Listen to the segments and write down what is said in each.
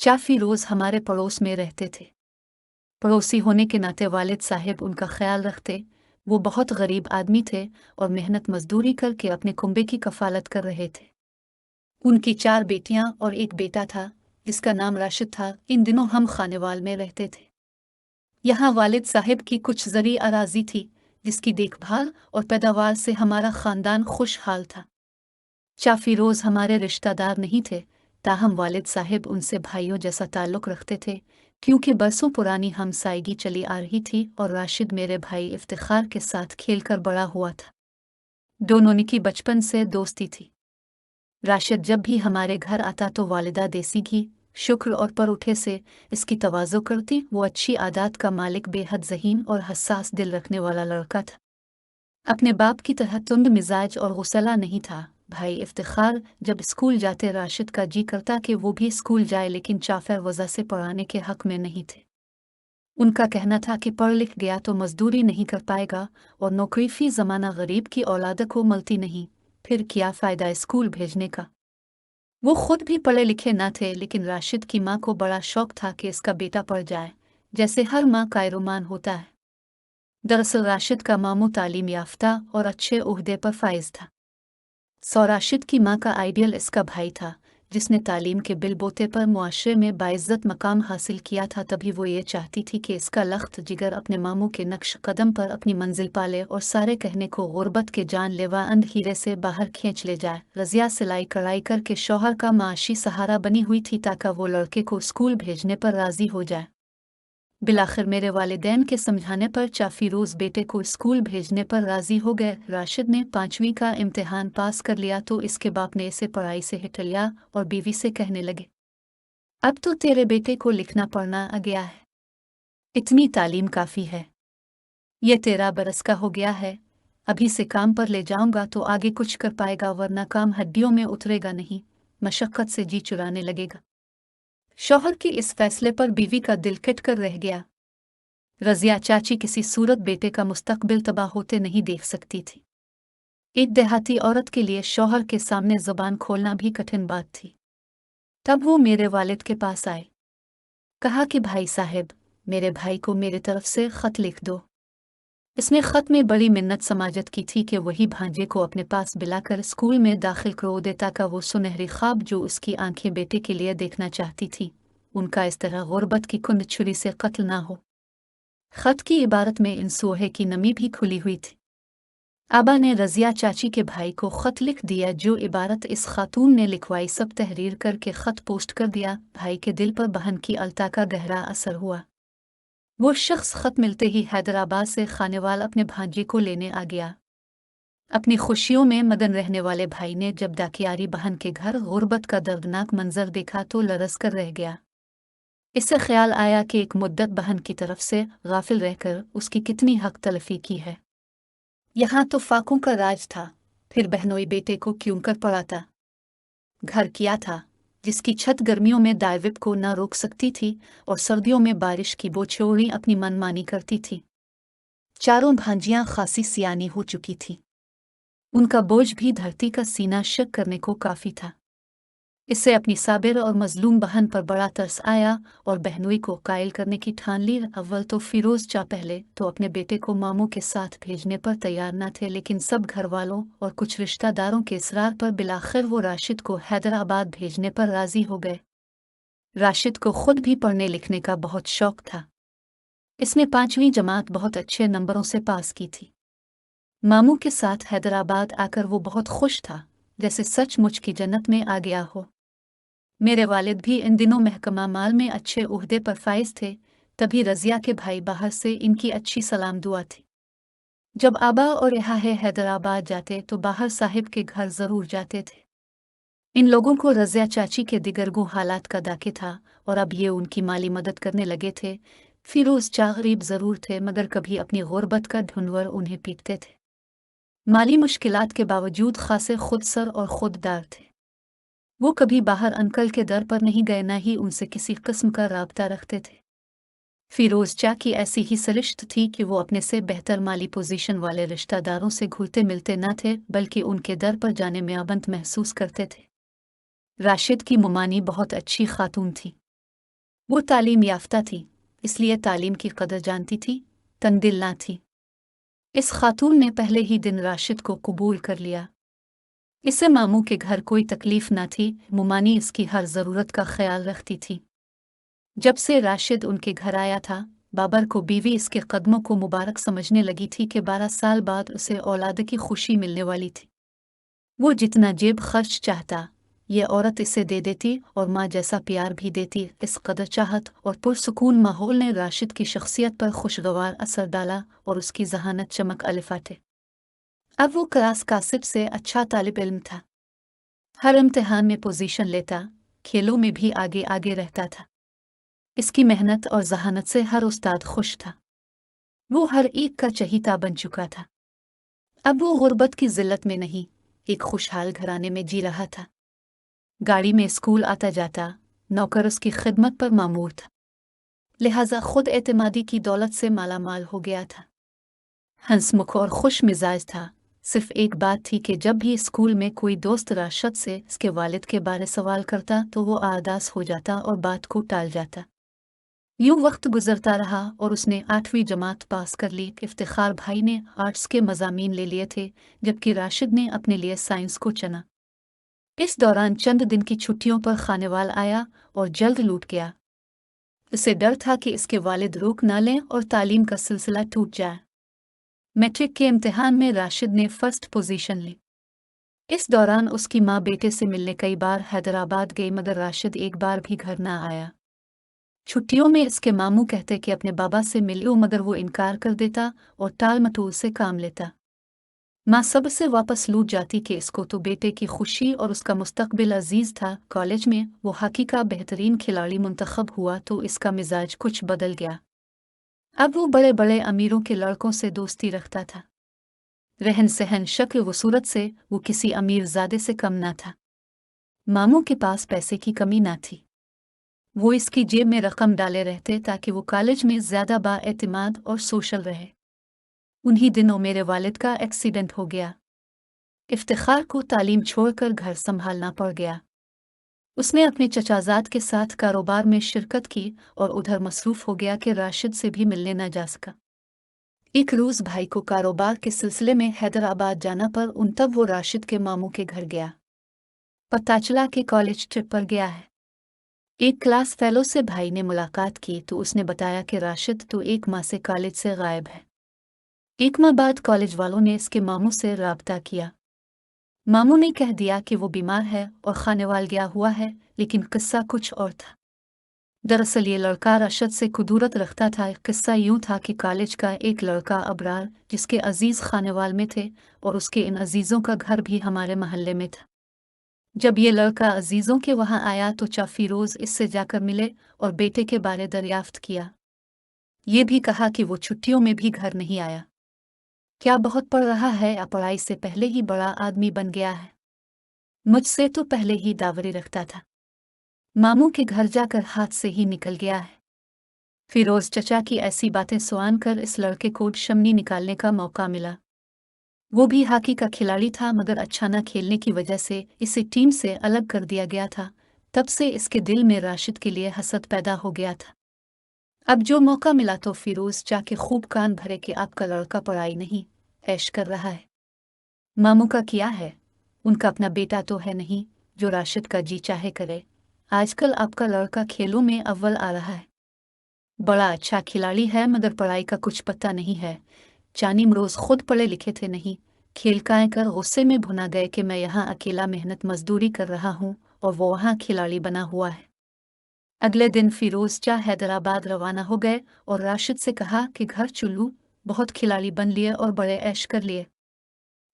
चाफी रोज़ हमारे पड़ोस में रहते थे। पड़ोसी होने के नाते वालिद साहब उनका ख्याल रखते। वो बहुत गरीब आदमी थे और मेहनत मजदूरी करके अपने कुंबे की कफालत कर रहे थे। उनकी 4 बेटियां और एक बेटा था जिसका नाम राशिद था। इन दिनों हम खानेवाल में रहते थे। यहाँ वालिद साहब की कुछ ज़री अराजी थी जिसकी देखभाल और पैदावार से हमारा ख़ानदान खुशहाल था। चाफी रोज़ हमारे रिश्तेदार नहीं थे, ताहम वालिद साहब उनसे भाइयों जैसा ताल्लुक़ रखते थे क्योंकि बरसों पुरानी हमसायगी चली आ रही थी और राशिद मेरे भाई इफ्तिखार के साथ खेलकर बड़ा हुआ था। दोनों की बचपन से दोस्ती थी। राशिद जब भी हमारे घर आता तो वालिदा देसी घी, शुक्र और परोठे से इसकी तवाज़ो करती। वो अच्छी आदत का मालिक, बेहद ज़हीन और हसास दिल रखने वाला लड़का था। अपने बाप की तरह तुंद मिजाज और गुस्सैला नहीं था। भाई इफ्तिखार जब स्कूल जाते राशिद का जी करता कि वो भी स्कूल जाए, लेकिन चाफर वजह से पढ़ाने के हक में नहीं थे। उनका कहना था कि पढ़ लिख गया तो मजदूरी नहीं कर पाएगा और नौकरी फी ज़माना गरीब की औलाद को मिलती नहीं, फिर क्या फ़ायदा स्कूल भेजने का। वो खुद भी पढ़े लिखे न थे, लेकिन राशिद की माँ को बड़ा शौक था कि इसका बेटा पढ़ जाए, जैसे हर माँ का अरमान होता है। दरअसल राशिद का मामू तालीम याफ्ता और अच्छे ओहदे पर फाइज था। राशिद की माँ का आइडियल इसका भाई था, जिसने तालीम के बिलबोते पर मुआशरे में बाइज्जत मकाम हासिल किया था। तभी वो ये चाहती थी कि इसका लख्त जिगर अपने मामू के नक्श कदम पर अपनी मंजिल पाले और सारे कहने को गुर्बत के जानलेवा अंधेरे से बाहर खींच ले जाए। रज़िया सिलाई कढ़ाई करके शौहर का माशी सहारा बनी हुई थी ताकि वो लड़के को स्कूल भेजने पर राज़ी हो जाए। बिलाखिर मेरे वालिदैन के समझाने पर चाफी रोज़ बेटे को स्कूल भेजने पर राज़ी हो गए। राशिद ने 5वीं का इम्तिहान पास कर लिया तो इसके बाप ने इसे पढ़ाई से हिट लिया और बीवी से कहने लगे, अब तो तेरे बेटे को लिखना पढ़ना आ गया है, इतनी तालीम काफ़ी है। ये 13 बरस का हो गया है, अभी से काम पर ले जाऊंगा तो आगे कुछ कर पाएगा, वरना काम हड्डियों में उतरेगा नहीं, मशक्क़त से जी चुराने लगेगा। शौहर के इस फैसले पर बीवी का दिल कट कर रह गया। रज़िया चाची किसी सूरत बेटे का मुस्तकबिल तबाह होते नहीं देख सकती थी। एक देहाती औरत के लिए शौहर के सामने ज़ुबान खोलना भी कठिन बात थी। तब वो मेरे वालिद के पास आए, कहा कि भाई साहब, मेरे भाई को मेरे तरफ से ख़त लिख दो। इसने ख़त में बड़ी मिन्नत समाजत की थी कि वही भांजे को अपने पास बिलाकर स्कूल में दाखिल करो देता का वो सुनहरी ख्वाब जो उसकी आंखें बेटे के लिए देखना चाहती थी, उनका इस तरह गुर्बत की कुंद छुरी से कत्ल ना हो। ख़त की इबारत में इंसोहे की नमी भी खुली हुई थी। आबा ने रज़िया चाची के भाई को ख़त लिख दिया। जो इबारत इस खातून ने लिखवाई सब तहरीर करके ख़त पोस्ट कर दिया। भाई के दिल पर बहन की अलता का गहरा असर हुआ। वो शख्स ख़त मिलते ही हैदराबाद से खानेवाल अपने भांजे को लेने आ गया। अपनी खुशियों में मगन रहने वाले भाई ने जब दाकियारी बहन के घर गुर्बत का दर्दनाक मंजर देखा तो लरस कर रह गया। इससे ख्याल आया कि एक मुद्दत बहन की तरफ से गाफिल रहकर उसकी कितनी हक तलफी की है। यहाँ तो फाकों का राज था, फिर बहनोई बेटे को क्यों कर पड़ाता। घर किया था जिसकी छत गर्मियों में दायविप को न रोक सकती थी और सर्दियों में बारिश की बोछोरी अपनी मनमानी करती थी। चारों भांजियां खासी सियानी हो चुकी थीं। उनका बोझ भी धरती का सीना शक करने को काफी था। इससे अपनी साबिर और मजलूम बहन पर बड़ा तरस आया और बहनोई को कायल करने की ठान ली। अव्वल तो फिरोज चा पहले तो अपने बेटे को मामू के साथ भेजने पर तैयार न थे, लेकिन सब घर वालों और कुछ रिश्तेदारों के इसरार पर बिलाखिर वो राशिद को हैदराबाद भेजने पर राजी हो गए। राशिद को खुद भी पढ़ने लिखने का बहुत शौक था। इसने 5वीं जमात बहुत अच्छे नंबरों से पास की थी। मामू के साथ हैदराबाद आकर वो बहुत खुश था, जैसे सचमुच की जन्नत में आ गया हो। मेरे वालिद भी इन दिनों महकमा माल में अच्छे ओहदे पर फाइज थे। तभी रज़िया के भाई बाहर से इनकी अच्छी सलाम दुआ थी। जब आबा और यहाँ हैदराबाद जाते तो बाहर साहिब के घर ज़रूर जाते थे। इन लोगों को रज़िया चाची के दिगरगू हालात का दाके था और अब ये उनकी माली मदद करने लगे थे। फिरोज चा गरीब ज़रूर थे, मगर कभी अपनी गुर्बत का ढूंढवर उन्हें पीटते थे। माली मुश्किलात के बावजूद खासे खुद सर और खुददार थे। वो कभी बाहर अंकल के दर पर नहीं गए, न ही उनसे किसी किस्म का राबता रखते थे। फिरोज चा की ऐसी ही सरिश्त थी कि वो अपने से बेहतर माली पोजीशन वाले रिश्तेदारों से घुलते मिलते न थे, बल्कि उनके दर पर जाने में आबंत महसूस करते थे। राशिद की मुमानी बहुत अच्छी खातून थी। वो तालीम याफ्ता थी, इसलिए तालीम की कदर जानती थी, तंगदिल ना थी। इस खातून ने पहले ही दिन राशिद को कबूल कर लिया। इससे मामू के घर कोई तकलीफ ना थी, मुमानी इसकी हर ज़रूरत का ख्याल रखती थी। जब से राशिद उनके घर आया था, बाबर को बीवी इसके कदमों को मुबारक समझने लगी थी कि 12 साल बाद उसे औलाद की खुशी मिलने वाली थी। वो जितना जेब खर्च चाहता, ये औरत इसे दे देती और माँ जैसा प्यार भी देती। इस कदर चाहत और पुरसुकून माहौल ने राशिद की शख्सियत पर खुशगवार असर डाला और उसकी जहानत चमक अलिफाटे। अब वो क्लास का सबसे अच्छा तालिब इल्म था। हर इम्तिहान में पोजीशन लेता, खेलों में भी आगे आगे रहता था। इसकी मेहनत और जहानत से हर उस्ताद खुश था। वो हर एक का चहीता बन चुका था। अब वो गुर्बत की जिल्लत में नहीं, एक खुशहाल घराने में जी रहा था। गाड़ी में स्कूल आता जाता, नौकर उसकी खिदमत पर मामूर था। लिहाजा खुद एतमादी की दौलत से मालामाल हो गया था। हंसमुख और खुश मिजाज था। सिर्फ एक बात थी कि जब भी स्कूल में कोई दोस्त राशिद से इसके वालिद के बारे सवाल करता तो वो आदास हो जाता और बात को टाल जाता। यूं वक्त गुजरता रहा और उसने 8वीं जमात पास कर ली। इफ्तिखार भाई ने आर्ट्स के मज़ामीन ले लिए थे, जबकि राशिद ने अपने लिए साइंस को चुना। इस दौरान चंद दिन की छुट्टियों पर खानेवाल आया और जल्द लूट गया। उसे डर था कि इसके वालिद रोक ना लें और तालीम का सिलसिला टूट जाए। मैट्रिक के इम्तिहान में राशिद ने फर्स्ट पोजीशन ली। इस दौरान उसकी माँ बेटे से मिलने कई बार हैदराबाद गई, मगर राशिद एक बार भी घर ना आया। छुट्टियों में इसके मामू कहते कि अपने बाबा से मिलो, मगर वो इनकार कर देता और टाल मटोल से काम लेता। माँ सबसे वापस लूट जाती कि इसको तो बेटे की खुशी और उसका मुस्तकबिल अजीज था। कॉलेज में वो हॉकी का बेहतरीन खिलाड़ी मुंतखब हुआ तो इसका मिजाज कुछ बदल गया। अब वो बड़े बड़े अमीरों के लड़कों से दोस्ती रखता था। रहन सहन शक्ल व सूरत से वो किसी अमीर ज़ादे से कम ना था। मामू के पास पैसे की कमी ना थी। वो इसकी जेब में रकम डाले रहते ताकि वो कॉलेज में ज़्यादा बाएतिमाद और सोशल रहे। उन्हीं दिनों मेरे वालिद का एक्सीडेंट हो गया। इफ्तिखार को तालीम छोड़कर घर संभालना पड़ गया। उसने अपने चचाजाद के साथ कारोबार में शिरकत की और उधर मसरूफ हो गया कि राशिद से भी मिलने न जा सका। एक रोज़ भाई को कारोबार के सिलसिले में हैदराबाद जाना पर उन तब वो राशिद के मामू के घर गया। पता चला कि कॉलेज ट्रिप पर गया है। एक क्लास फेलो से भाई ने मुलाकात की तो उसने बताया कि राशिद तो एक माह से कॉलेज से गायब है। एक माह बाद कॉलेज वालों ने इसके मामू से राब्ता किया। मामू ने कह दिया कि वो बीमार है और खानेवाल गया हुआ है, लेकिन किस्सा कुछ और था। दरअसल ये लड़का राशिद से कुदूरत रखता था। किस्सा यूं था कि कॉलेज का एक लड़का अबरार, जिसके अजीज खानेवाल में थे और उसके इन अजीजों का घर भी हमारे महल्ले में था। जब ये लड़का अजीजों के वहां आया तो चा फिरोज इससे जाकर मिले और बेटे के बारे दरियाफ्त किया। ये भी कहा कि वो छुट्टियों में भी घर नहीं आया। क्या बहुत पढ़ रहा है या पढ़ाई से पहले ही बड़ा आदमी बन गया है? मुझसे तो पहले ही दावरी रखता था। मामू के घर जाकर हाथ से ही निकल गया है। फिरोज चचा की ऐसी बातें सुन कर इस लड़के को शमनी निकालने का मौका मिला। वो भी हॉकी का खिलाड़ी था, मगर अच्छा न खेलने की वजह से इसे टीम से अलग कर दिया गया था। तब से इसके दिल में राशिद के लिए हसद पैदा हो गया था। अब जो मौका मिला तो फिरोज जाके खूब कान भरे कि आपका लड़का पढ़ाई नहीं, ऐश कर रहा है। मामू का किया है, उनका अपना बेटा तो है नहीं जो राशिद का जी चाहे करे। आजकल आपका लड़का खेलों में अव्वल आ रहा है। बड़ा अच्छा खिलाड़ी है, मगर पढ़ाई का कुछ पता नहीं है। चानीम रोज खुद पढ़े लिखे थे नहीं, खेल काए कर गुस्से में भुना गए कि मैं यहाँ अकेला मेहनत मजदूरी कर रहा हूँ और वो वहाँ खिलाड़ी बना हुआ है। अगले दिन फिरोज चा हैदराबाद रवाना हो गए और राशिद से कहा कि घर चुल्लू, बहुत खिलाड़ी बन लिए और बड़े ऐश कर लिए।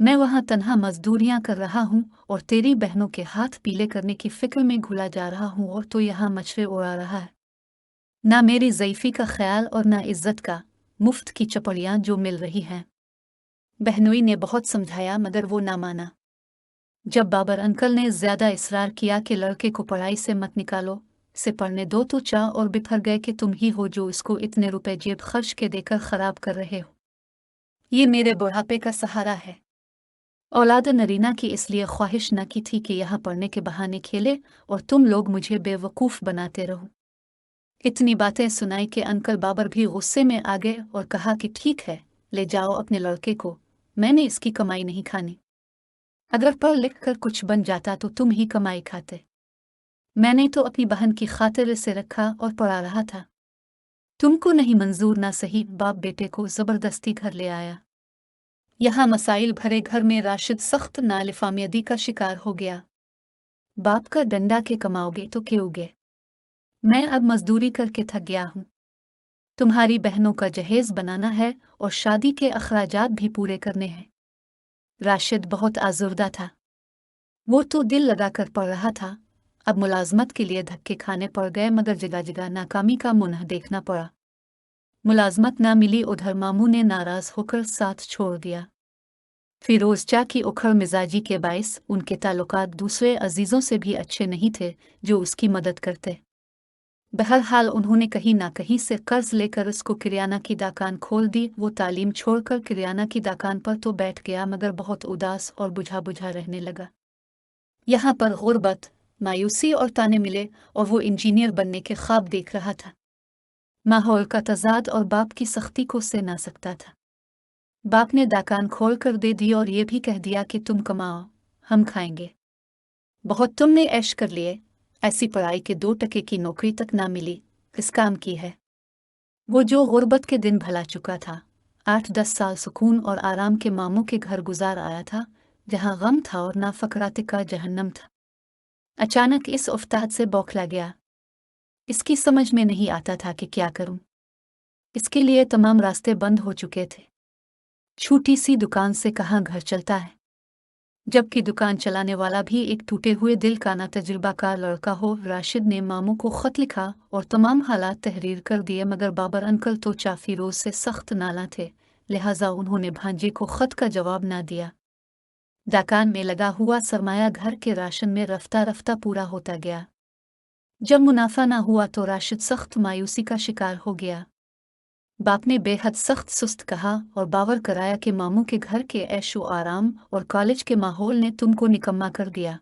मैं वहाँ तन्हा मजदूरियाँ कर रहा हूँ और तेरी बहनों के हाथ पीले करने की फिक्र में घुला जा रहा हूँ, और तो यहाँ मछरे उड़ा रहा है। ना मेरी ज़ईफ़ी का ख्याल और ना इज्जत का, मुफ्त की चपड़ियाँ जो मिल रही हैं। बहनोई ने बहुत समझाया, मगर वो ना माना। जब बाबर अंकल ने ज़्यादा इसरार किया कि लड़के को पढ़ाई से मत निकालो, इसे पढ़ने दो, तो चा और बिफर गए कि तुम ही हो जो इसको इतने रुपए जेब खर्च के देकर ख़राब कर रहे हो। ये मेरे बुढ़ापे का सहारा है। औलाद नरीना की इसलिए ख्वाहिश न की थी कि यहाँ पढ़ने के बहाने खेले और तुम लोग मुझे बेवकूफ़ बनाते रहो। इतनी बातें सुनाई कि अंकल बाबर भी गुस्से में आ गए और कहा कि ठीक है, ले जाओ अपने लड़के को, मैंने इसकी कमाई नहीं खानी। अगर पढ़ लिख कर कुछ बन जाता तो तुम ही कमाई खाते। मैंने तो अपनी बहन की खातिर इसे रखा और पढ़ा रहा था। तुमको नहीं मंजूर ना सही, बाप बेटे को जबरदस्ती घर ले आया। यहाँ मसाइल भरे घर में राशिद सख्त नालिफामियदी का शिकार हो गया। बाप का डंडा के कमाओगे तो क्योंगे, मैं अब मजदूरी करके थक गया हूँ। तुम्हारी बहनों का जहेज बनाना है और शादी के अखराजात भी पूरे करने हैं। राशिद बहुत आजुर्दा था। वो तो दिल लगाकर पढ़ रहा था, अब मुलाजमत के लिए धक्के खाने पड़ गए, मगर जगह जगह नाकामी का मुंह देखना पड़ा। मुलाजमत ना मिली, उधर मामू ने नाराज होकर साथ छोड़ दिया। फिरोज चा की उखड़ मिजाजी के बायस उनके ताल्लुकात दूसरे अजीजों से भी अच्छे नहीं थे जो उसकी मदद करते। बहरहाल उन्होंने कहीं ना कहीं से कर्ज लेकर उसको किराना की दुकान खोल दी। वो तालीम छोड़कर किराना की दुकान पर तो बैठ गया, मगर बहुत उदास और बुझा बुझा रहने लगा। यहाँ पर गुर्बत, मायूसी और ताने मिले और वो इंजीनियर बनने के ख्वाब देख रहा था। माहौल का तजाद और बाप की सख्ती को सह ना सकता था। बाप ने दुकान खोल कर दे दी और ये भी कह दिया कि तुम कमाओ, हम खाएंगे। बहुत तुमने ऐश कर लिए, ऐसी पढ़ाई के 2 टके की नौकरी तक ना मिली, किस काम की है। वो जो गुर्बत के दिन भला चुका था, 8-10 साल सुकून और आराम के मामू के घर गुजार आया था, जहाँ गम था और ना फकराते का जहन्नम था। अचानक इस उफ्ताद से बौखला गया। इसकी समझ में नहीं आता था कि क्या करूं। इसके लिए तमाम रास्ते बंद हो चुके थे। छोटी सी दुकान से कहाँ घर चलता है, जबकि दुकान चलाने वाला भी एक टूटे हुए दिल का ना तजुर्बाकार लड़का हो। राशिद ने मामू को खत लिखा और तमाम हालात तहरीर कर दिए, मगर बाबर अंकल तो फिरोज से सख्त नाला थे, लिहाजा उन्होंने भांजे को खत का जवाब ना दिया। दुकान में लगा हुआ सरमाया घर के राशन में रफ्ता रफ्ता पूरा होता गया। जब मुनाफा ना हुआ तो राशिद सख्त मायूसी का शिकार हो गया। बाप ने बेहद सख्त सुस्त कहा और बावर कराया कि मामू के घर के ऐशो आराम और कॉलेज के माहौल ने तुमको निकम्मा कर दिया।